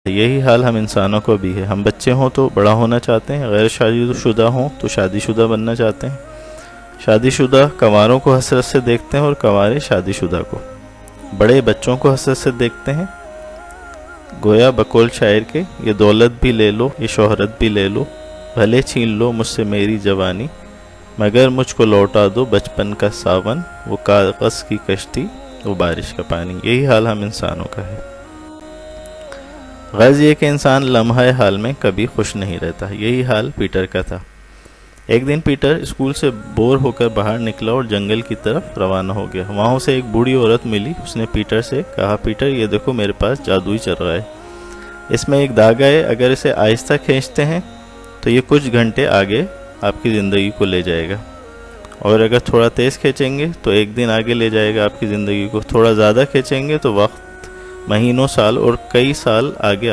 यही हाल हम इंसानों को भी है। हम बच्चे हों तो बड़ा होना चाहते हैं, गैर शादीशुदा हों तो शादीशुदा बनना चाहते हैं, शादीशुदा कंवारों को हसरत से देखते हैं और कंवारे शादीशुदा को, बड़े बच्चों को हसरत से देखते हैं। गोया बकौल शायर के, ये दौलत भी ले लो, ये शोहरत भी ले लो, भले छीन लो मुझसे मेरी जवानी, मगर मुझको लौटा दो बचपन का सावन, वो कागज़ की कश्ती, वो बारिश का पानी। यही हाल हम इंसानों का है। गर्ज ये कि इंसान लम्हा हाल में कभी खुश नहीं रहता। यही हाल पीटर का था। एक दिन पीटर स्कूल से बोर होकर बाहर निकला और जंगल की तरफ रवाना हो गया। वहाँ उसे एक बूढ़ी औरत मिली। उसने पीटर से कहा, पीटर ये देखो मेरे पास जादुई चल रहा है, इसमें एक धागा है, अगर इसे आहिस्ता खींचते हैं तो ये कुछ घंटे आगे आपकी ज़िंदगी को ले जाएगा, और अगर थोड़ा तेज़ खींचेंगे तो एक दिन आगे ले जाएगा आपकी ज़िंदगी को, थोड़ा ज़्यादा खींचेंगे तो वक्त महीनों साल और कई साल आगे